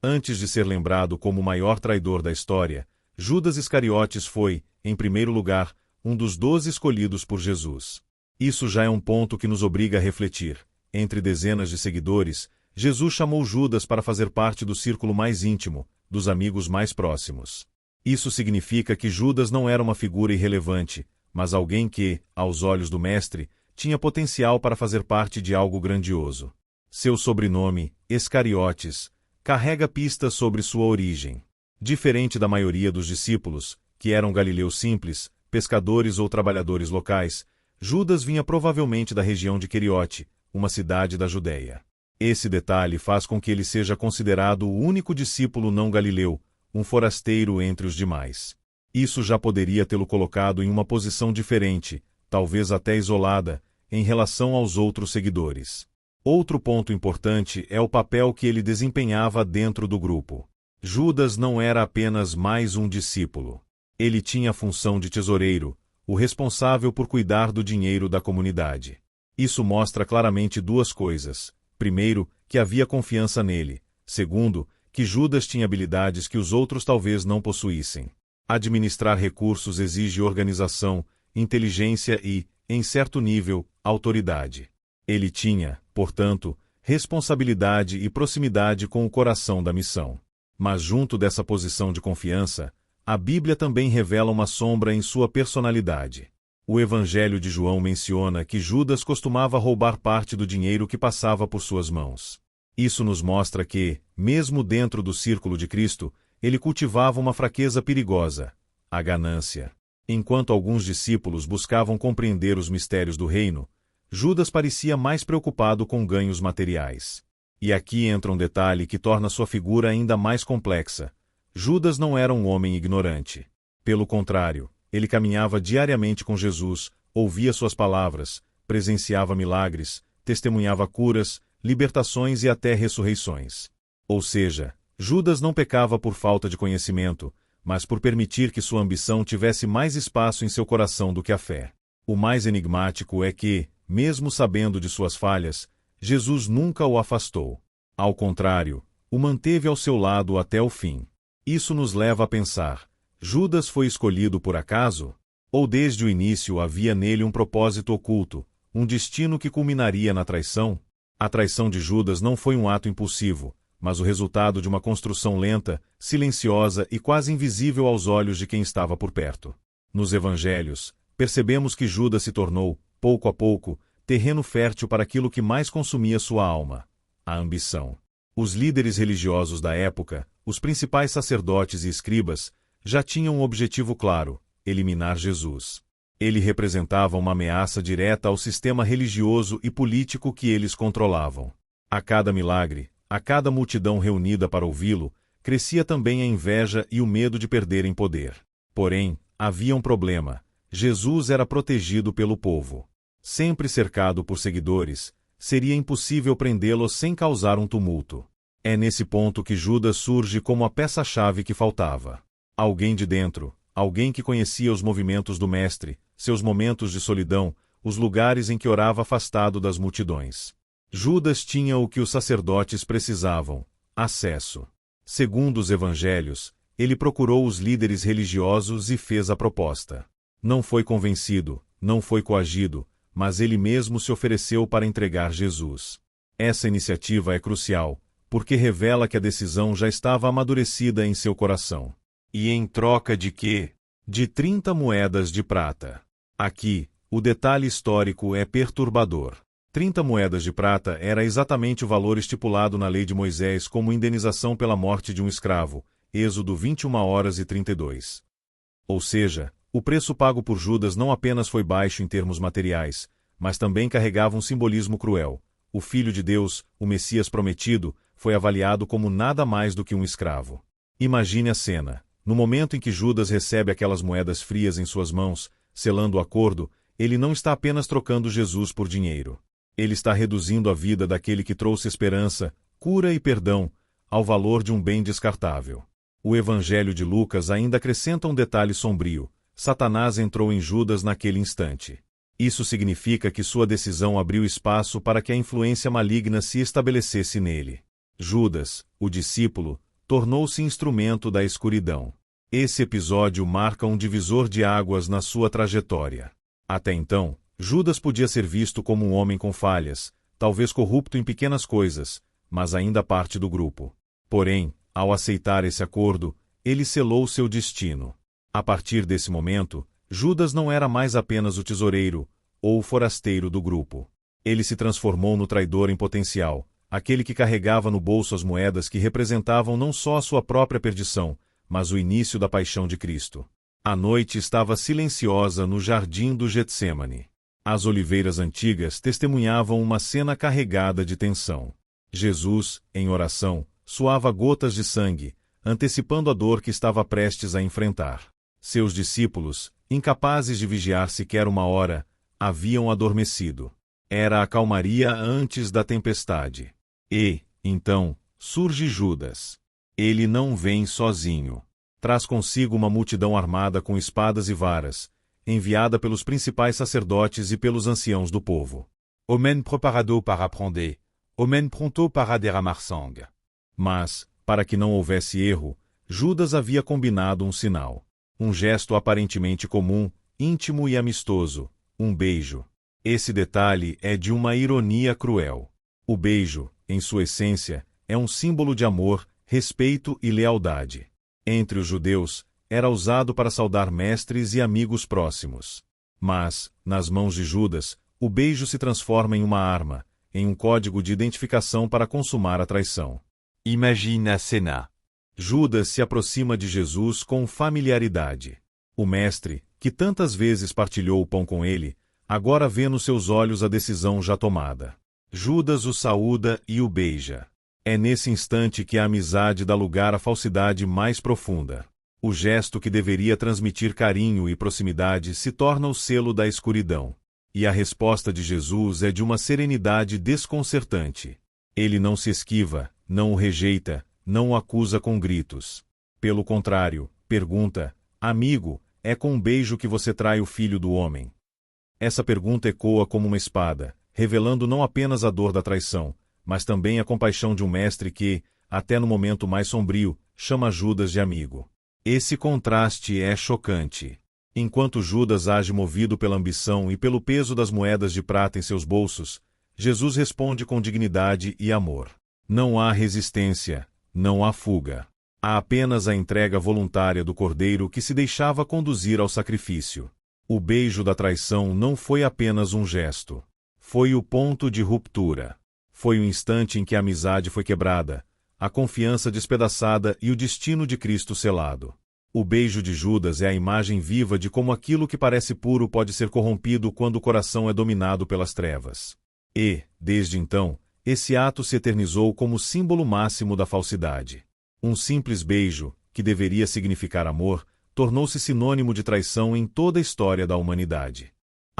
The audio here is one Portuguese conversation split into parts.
Antes de ser lembrado como o maior traidor da história, Judas Iscariotes foi, em primeiro lugar, um dos 12 escolhidos por Jesus. Isso já é um ponto que nos obriga a refletir. Entre dezenas de seguidores, Jesus chamou Judas para fazer parte do círculo mais íntimo, dos amigos mais próximos. Isso significa que Judas não era uma figura irrelevante, mas alguém que, aos olhos do Mestre, tinha potencial para fazer parte de algo grandioso. Seu sobrenome, Iscariotes, carrega pistas sobre sua origem. Diferente da maioria dos discípulos, que eram galileus simples, pescadores ou trabalhadores locais, Judas vinha provavelmente da região de Queriote, uma cidade da Judéia. Esse detalhe faz com que ele seja considerado o único discípulo não galileu, um forasteiro entre os demais. Isso já poderia tê-lo colocado em uma posição diferente, talvez até isolada, em relação aos outros seguidores. Outro ponto importante é o papel que ele desempenhava dentro do grupo. Judas não era apenas mais um discípulo. Ele tinha a função de tesoureiro, o responsável por cuidar do dinheiro da comunidade. Isso mostra claramente duas coisas. Primeiro, que havia confiança nele. Segundo, que Judas tinha habilidades que os outros talvez não possuíssem. Administrar recursos exige organização, inteligência e, em certo nível, autoridade. Ele tinha, portanto, responsabilidade e proximidade com o coração da missão. Mas junto dessa posição de confiança, a Bíblia também revela uma sombra em sua personalidade. O Evangelho de João menciona que Judas costumava roubar parte do dinheiro que passava por suas mãos. Isso nos mostra que, mesmo dentro do círculo de Cristo, ele cultivava uma fraqueza perigosa, a ganância. Enquanto alguns discípulos buscavam compreender os mistérios do reino, Judas parecia mais preocupado com ganhos materiais. E aqui entra um detalhe que torna sua figura ainda mais complexa. Judas não era um homem ignorante. Pelo contrário, ele caminhava diariamente com Jesus, ouvia suas palavras, presenciava milagres, testemunhava curas, libertações e até ressurreições. Ou seja, Judas não pecava por falta de conhecimento, mas por permitir que sua ambição tivesse mais espaço em seu coração do que a fé. O mais enigmático é que, mesmo sabendo de suas falhas, Jesus nunca o afastou. Ao contrário, o manteve ao seu lado até o fim. Isso nos leva a pensar: Judas foi escolhido por acaso? Ou desde o início havia nele um propósito oculto, um destino que culminaria na traição? A traição de Judas não foi um ato impulsivo, mas o resultado de uma construção lenta, silenciosa e quase invisível aos olhos de quem estava por perto. Nos evangelhos, percebemos que Judas se tornou, pouco a pouco, terreno fértil para aquilo que mais consumia sua alma: a ambição. Os líderes religiosos da época, os principais sacerdotes e escribas, já tinham um objetivo claro: eliminar Jesus. Ele representava uma ameaça direta ao sistema religioso e político que eles controlavam. A cada milagre, a cada multidão reunida para ouvi-lo, crescia também a inveja e o medo de perderem poder. Porém, havia um problema: Jesus era protegido pelo povo. Sempre cercado por seguidores, seria impossível prendê-lo sem causar um tumulto. É nesse ponto que Judas surge como a peça-chave que faltava. Alguém de dentro, alguém que conhecia os movimentos do Mestre, seus momentos de solidão, os lugares em que orava afastado das multidões. Judas tinha o que os sacerdotes precisavam: acesso. Segundo os evangelhos, ele procurou os líderes religiosos e fez a proposta. Não foi convencido, não foi coagido, mas ele mesmo se ofereceu para entregar Jesus. Essa iniciativa é crucial, porque revela que a decisão já estava amadurecida em seu coração. E em troca de quê? De 30 moedas de prata. Aqui, o detalhe histórico é perturbador. 30 moedas de prata era exatamente o valor estipulado na lei de Moisés como indenização pela morte de um escravo, Êxodo 21:32. Ou seja, o preço pago por Judas não apenas foi baixo em termos materiais, mas também carregava um simbolismo cruel. O Filho de Deus, o Messias prometido, foi avaliado como nada mais do que um escravo. Imagine a cena. No momento em que Judas recebe aquelas moedas frias em suas mãos, selando o acordo, ele não está apenas trocando Jesus por dinheiro. Ele está reduzindo a vida daquele que trouxe esperança, cura e perdão, ao valor de um bem descartável. O Evangelho de Lucas ainda acrescenta um detalhe sombrio: Satanás entrou em Judas naquele instante. Isso significa que sua decisão abriu espaço para que a influência maligna se estabelecesse nele. Judas, o discípulo, tornou-se instrumento da escuridão. Esse episódio marca um divisor de águas na sua trajetória. Até então, Judas podia ser visto como um homem com falhas, talvez corrupto em pequenas coisas, mas ainda parte do grupo. Porém, ao aceitar esse acordo, ele selou seu destino. A partir desse momento, Judas não era mais apenas o tesoureiro, ou o forasteiro do grupo. Ele se transformou no traidor em potencial, aquele que carregava no bolso as moedas que representavam não só a sua própria perdição, mas o início da paixão de Cristo. A noite estava silenciosa no jardim do Getsêmani. As oliveiras antigas testemunhavam uma cena carregada de tensão. Jesus, em oração, suava gotas de sangue, antecipando a dor que estava prestes a enfrentar. Seus discípulos, incapazes de vigiar sequer uma hora, haviam adormecido. Era a calmaria antes da tempestade. E, então, surge Judas. Ele não vem sozinho. Traz consigo uma multidão armada com espadas e varas, enviada pelos principais sacerdotes e pelos anciãos do povo. Homem preparado para prender, homem pronto para derramar sangue. Mas, para que não houvesse erro, Judas havia combinado um sinal. Um gesto aparentemente comum, íntimo e amistoso, um beijo. Esse detalhe é de uma ironia cruel. O beijo, em sua essência, é um símbolo de amor, respeito e lealdade. Entre os judeus, era usado para saudar mestres e amigos próximos. Mas, nas mãos de Judas, o beijo se transforma em uma arma, em um código de identificação para consumar a traição. Imagine a cena. Judas se aproxima de Jesus com familiaridade. O mestre, que tantas vezes partilhou o pão com ele, agora vê nos seus olhos a decisão já tomada. Judas o saúda e o beija. É nesse instante que a amizade dá lugar à falsidade mais profunda. O gesto que deveria transmitir carinho e proximidade se torna o selo da escuridão. E a resposta de Jesus é de uma serenidade desconcertante. Ele não se esquiva, não o rejeita, não o acusa com gritos. Pelo contrário, pergunta: amigo, é com um beijo que você trai o Filho do Homem? Essa pergunta ecoa como uma espada, revelando não apenas a dor da traição, mas também a compaixão de um mestre que, até no momento mais sombrio, chama Judas de amigo. Esse contraste é chocante. Enquanto Judas age movido pela ambição e pelo peso das moedas de prata em seus bolsos, Jesus responde com dignidade e amor. Não há resistência, não há fuga. Há apenas a entrega voluntária do cordeiro que se deixava conduzir ao sacrifício. O beijo da traição não foi apenas um gesto. Foi o ponto de ruptura. Foi o instante em que a amizade foi quebrada, a confiança despedaçada e o destino de Cristo selado. O beijo de Judas é a imagem viva de como aquilo que parece puro pode ser corrompido quando o coração é dominado pelas trevas. E, desde então, esse ato se eternizou como símbolo máximo da falsidade. Um simples beijo, que deveria significar amor, tornou-se sinônimo de traição em toda a história da humanidade.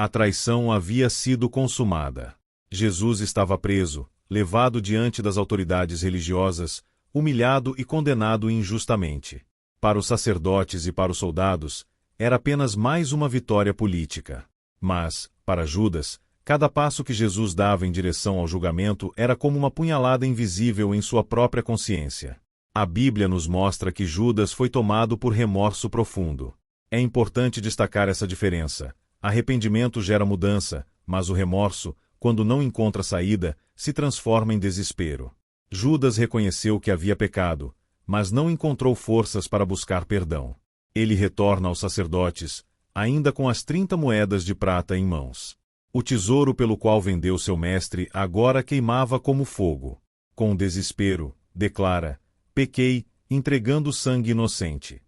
A traição havia sido consumada. Jesus estava preso, levado diante das autoridades religiosas, humilhado e condenado injustamente. Para os sacerdotes e para os soldados, era apenas mais uma vitória política. Mas, para Judas, cada passo que Jesus dava em direção ao julgamento era como uma punhalada invisível em sua própria consciência. A Bíblia nos mostra que Judas foi tomado por remorso profundo. É importante destacar essa diferença. Arrependimento gera mudança, mas o remorso, quando não encontra saída, se transforma em desespero. Judas reconheceu que havia pecado, mas não encontrou forças para buscar perdão. Ele retorna aos sacerdotes, ainda com as 30 moedas de prata em mãos. O tesouro pelo qual vendeu seu mestre agora queimava como fogo. Com desespero, declara: pequei, entregando sangue inocente.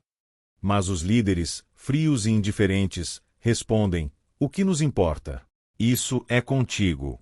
Mas os líderes, frios e indiferentes, respondem: o que nos importa? Isso é contigo.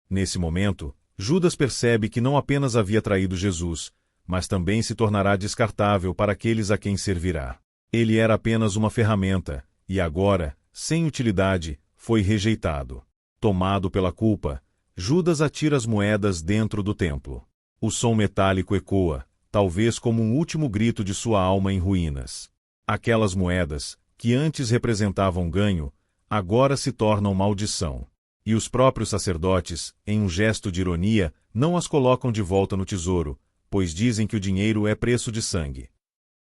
Nesse momento, Judas percebe que não apenas havia traído Jesus, mas também se tornará descartável para aqueles a quem servirá. Ele era apenas uma ferramenta, e agora, sem utilidade, foi rejeitado. Tomado pela culpa, Judas atira as moedas dentro do templo. O som metálico ecoa, talvez como um último grito de sua alma em ruínas. Aquelas moedas, que antes representavam ganho, agora se tornam maldição. E os próprios sacerdotes, em um gesto de ironia, não as colocam de volta no tesouro, pois dizem que o dinheiro é preço de sangue.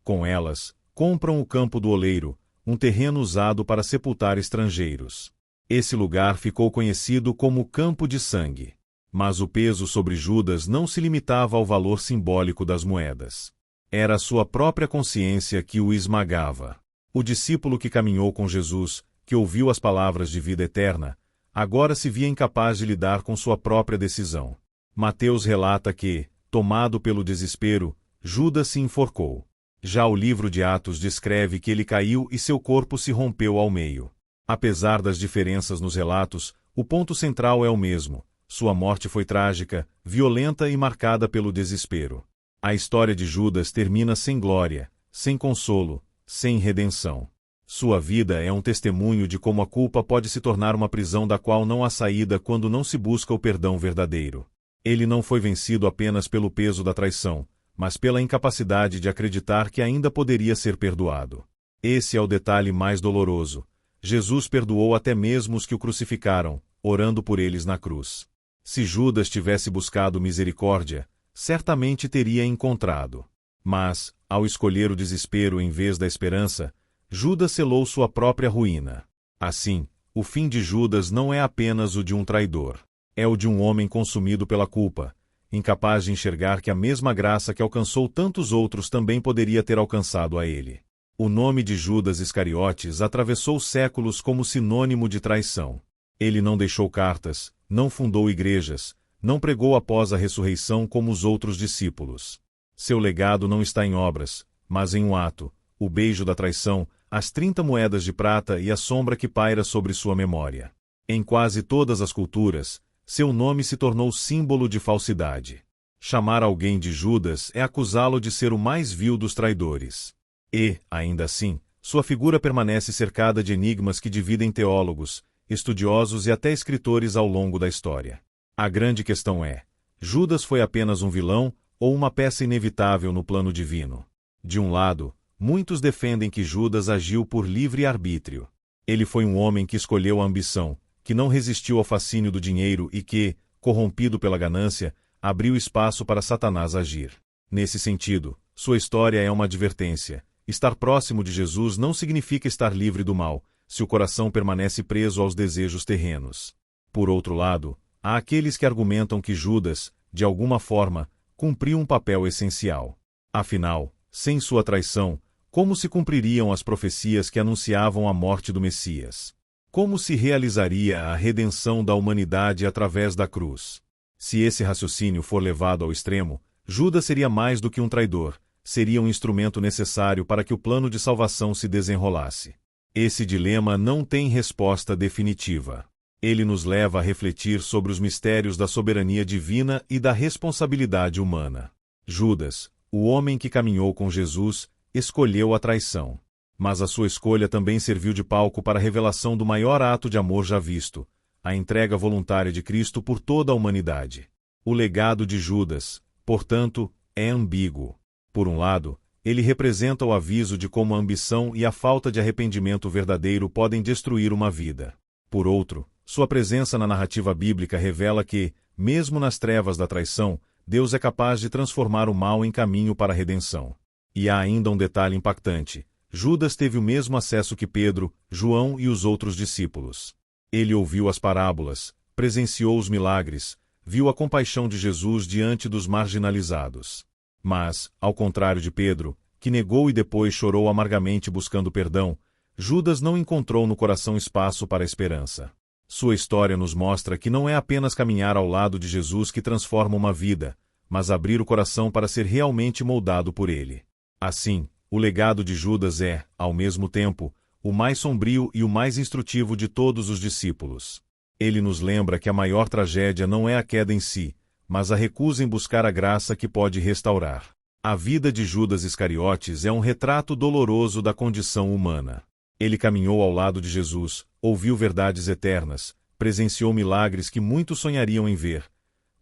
Com elas, compram o campo do oleiro, um terreno usado para sepultar estrangeiros. Esse lugar ficou conhecido como Campo de Sangue. Mas o peso sobre Judas não se limitava ao valor simbólico das moedas. Era a sua própria consciência que o esmagava. O discípulo que caminhou com Jesus, que ouviu as palavras de vida eterna, agora se via incapaz de lidar com sua própria decisão. Mateus relata que, tomado pelo desespero, Judas se enforcou. Já o livro de Atos descreve que ele caiu e seu corpo se rompeu ao meio. Apesar das diferenças nos relatos, o ponto central é o mesmo. Sua morte foi trágica, violenta e marcada pelo desespero. A história de Judas termina sem glória, sem consolo, sem redenção. Sua vida é um testemunho de como a culpa pode se tornar uma prisão da qual não há saída quando não se busca o perdão verdadeiro. Ele não foi vencido apenas pelo peso da traição, mas pela incapacidade de acreditar que ainda poderia ser perdoado. Esse é o detalhe mais doloroso. Jesus perdoou até mesmo os que o crucificaram, orando por eles na cruz. Se Judas tivesse buscado misericórdia, certamente teria encontrado. Mas, ao escolher o desespero em vez da esperança, Judas selou sua própria ruína. Assim, o fim de Judas não é apenas o de um traidor. É o de um homem consumido pela culpa, incapaz de enxergar que a mesma graça que alcançou tantos outros também poderia ter alcançado a ele. O nome de Judas Iscariotes atravessou séculos como sinônimo de traição. Ele não deixou cartas, não fundou igrejas, não pregou após a ressurreição como os outros discípulos. Seu legado não está em obras, mas em um ato, o beijo da traição, as 30 moedas de prata e a sombra que paira sobre sua memória. Em quase todas as culturas, seu nome se tornou símbolo de falsidade. Chamar alguém de Judas é acusá-lo de ser o mais vil dos traidores. E, ainda assim, sua figura permanece cercada de enigmas que dividem teólogos, estudiosos e até escritores ao longo da história. A grande questão é: Judas foi apenas um vilão ou uma peça inevitável no plano divino? De um lado, muitos defendem que Judas agiu por livre arbítrio. Ele foi um homem que escolheu a ambição, que não resistiu ao fascínio do dinheiro e que, corrompido pela ganância, abriu espaço para Satanás agir. Nesse sentido, sua história é uma advertência. Estar próximo de Jesus não significa estar livre do mal, se o coração permanece preso aos desejos terrenos. Por outro lado, há aqueles que argumentam que Judas, de alguma forma, cumpriu um papel essencial. Afinal, sem sua traição, como se cumpririam as profecias que anunciavam a morte do Messias? Como se realizaria a redenção da humanidade através da cruz? Se esse raciocínio for levado ao extremo, Judas seria mais do que um traidor, seria um instrumento necessário para que o plano de salvação se desenrolasse. Esse dilema não tem resposta definitiva. Ele nos leva a refletir sobre os mistérios da soberania divina e da responsabilidade humana. Judas, o homem que caminhou com Jesus, escolheu a traição. Mas a sua escolha também serviu de palco para a revelação do maior ato de amor já visto, a entrega voluntária de Cristo por toda a humanidade. O legado de Judas, portanto, é ambíguo. Por um lado, ele representa o aviso de como a ambição e a falta de arrependimento verdadeiro podem destruir uma vida. Por outro, sua presença na narrativa bíblica revela que, mesmo nas trevas da traição, Deus é capaz de transformar o mal em caminho para a redenção. E há ainda um detalhe impactante: Judas teve o mesmo acesso que Pedro, João e os outros discípulos. Ele ouviu as parábolas, presenciou os milagres, viu a compaixão de Jesus diante dos marginalizados. Mas, ao contrário de Pedro, que negou e depois chorou amargamente buscando perdão, Judas não encontrou no coração espaço para a esperança. Sua história nos mostra que não é apenas caminhar ao lado de Jesus que transforma uma vida, mas abrir o coração para ser realmente moldado por ele. Assim, o legado de Judas é, ao mesmo tempo, o mais sombrio e o mais instrutivo de todos os discípulos. Ele nos lembra que a maior tragédia não é a queda em si, mas a recusa em buscar a graça que pode restaurar. A vida de Judas Iscariotes é um retrato doloroso da condição humana. Ele caminhou ao lado de Jesus, ouviu verdades eternas, presenciou milagres que muitos sonhariam em ver,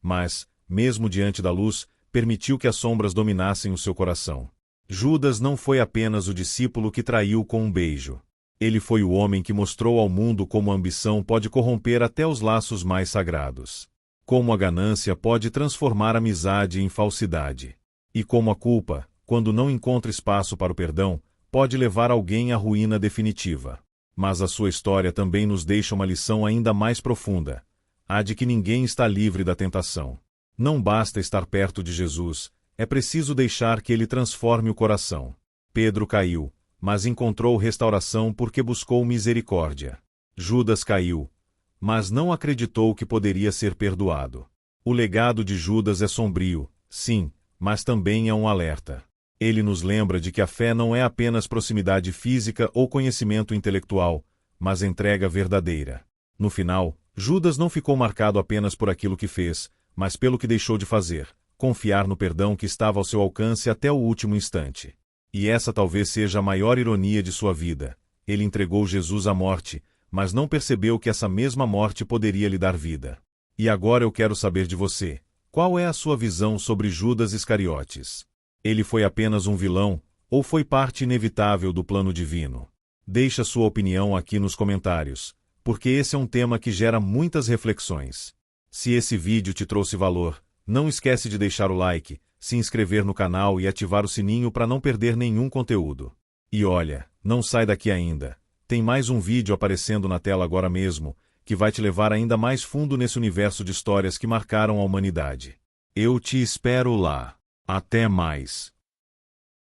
mas, mesmo diante da luz, permitiu que as sombras dominassem o seu coração. Judas não foi apenas o discípulo que traiu com um beijo. Ele foi o homem que mostrou ao mundo como a ambição pode corromper até os laços mais sagrados. Como a ganância pode transformar a amizade em falsidade. E como a culpa, quando não encontra espaço para o perdão, pode levar alguém à ruína definitiva. Mas a sua história também nos deixa uma lição ainda mais profunda: a de que ninguém está livre da tentação. Não basta estar perto de Jesus, é preciso deixar que ele transforme o coração. Pedro caiu, mas encontrou restauração porque buscou misericórdia. Judas caiu, mas não acreditou que poderia ser perdoado. O legado de Judas é sombrio, sim, mas também é um alerta. Ele nos lembra de que a fé não é apenas proximidade física ou conhecimento intelectual, mas entrega verdadeira. No final, Judas não ficou marcado apenas por aquilo que fez, mas pelo que deixou de fazer, confiar no perdão que estava ao seu alcance até o último instante. E essa talvez seja a maior ironia de sua vida. Ele entregou Jesus à morte, mas não percebeu que essa mesma morte poderia lhe dar vida. E agora eu quero saber de você: qual é a sua visão sobre Judas Iscariotes? Ele foi apenas um vilão, ou foi parte inevitável do plano divino? Deixe a sua opinião aqui nos comentários, porque esse é um tema que gera muitas reflexões. Se esse vídeo te trouxe valor, não esquece de deixar o like, se inscrever no canal e ativar o sininho para não perder nenhum conteúdo. E olha, não sai daqui ainda. Tem mais um vídeo aparecendo na tela agora mesmo, que vai te levar ainda mais fundo nesse universo de histórias que marcaram a humanidade. Eu te espero lá. Até mais.